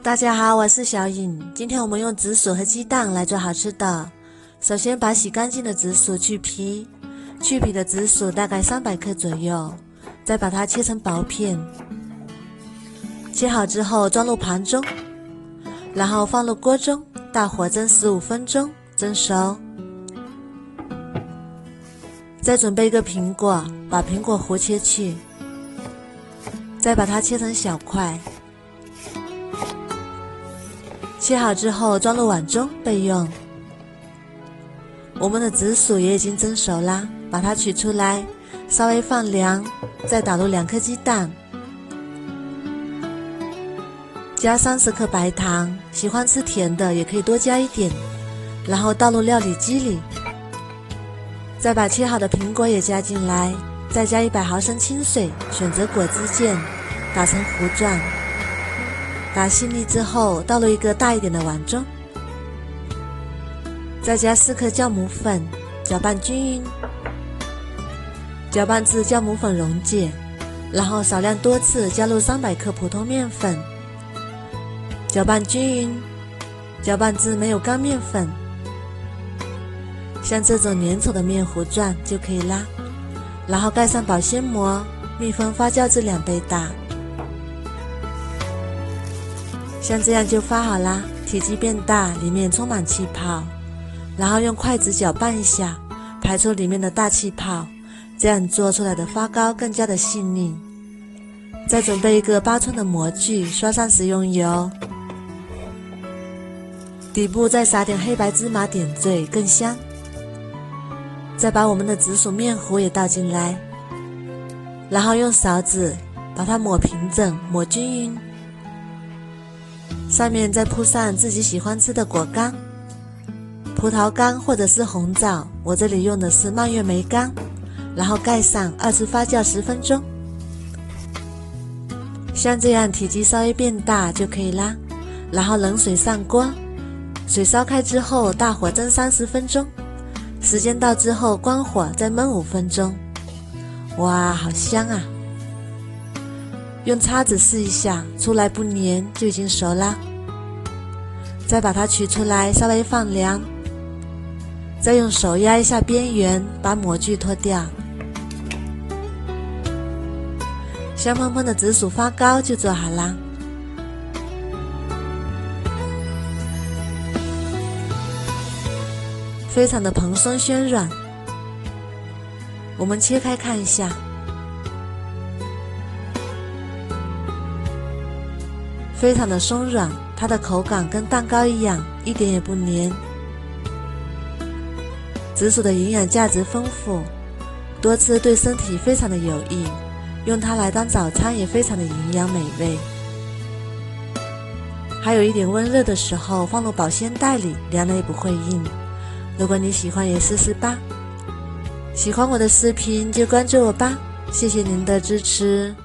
大家好，我是小颖。今天我们用紫薯和鸡蛋来做好吃的。首先把洗干净的紫薯去皮，去皮的紫薯大概300克左右，再把它切成薄片。切好之后装入盘中，然后放入锅中，大火蒸15分钟，蒸熟。再准备一个苹果，把苹果核切去，再把它切成小块。切好之后装入碗中备用。我们的紫薯也已经蒸熟啦，把它取出来，稍微放凉，再打入2颗鸡蛋，加30克白糖，喜欢吃甜的也可以多加一点，然后倒入料理机里，再把切好的苹果也加进来，再加100毫升清水，选择果汁键，打成糊状。打细腻之后倒入一个大一点的碗中，再加4克酵母粉，搅拌均匀，搅拌至酵母粉溶解，然后少量多次加入300克普通面粉，搅拌均匀，搅拌至没有干面粉，像这种粘稠的面糊状就可以啦。然后盖上保鲜膜，密封发酵至2倍大。像这样就发好啦，体积变大，里面充满气泡，然后用筷子搅拌一下，排出里面的大气泡，这样做出来的发糕更加的细腻。再准备一个8寸的模具，刷上食用油，底部再撒点黑白芝麻点缀，更香。再把我们的紫薯面糊也倒进来，然后用勺子把它抹平整，抹均匀。上面再铺上自己喜欢吃的果干，葡萄干或者是红枣，我这里用的是蔓越莓干，然后盖上2次发酵10分钟。像这样体积稍微变大就可以啦。然后冷水上锅，水烧开之后大火蒸30分钟，时间到之后关火再焖5分钟。哇，好香啊！用叉子试一下，出来不粘就已经熟啦。再把它取出来，稍微放凉，再用手压一下边缘，把模具脱掉。香喷喷的紫薯发糕就做好啦。非常的蓬松暄软，我们切开看一下。非常的松软，它的口感跟蛋糕一样，一点也不黏。紫薯的营养价值丰富，多吃对身体非常的有益，用它来当早餐也非常的营养美味。还有一点温热的时候放入保鲜袋里，凉了也不会硬。如果你喜欢也试试吧。喜欢我的视频就关注我吧，谢谢您的支持。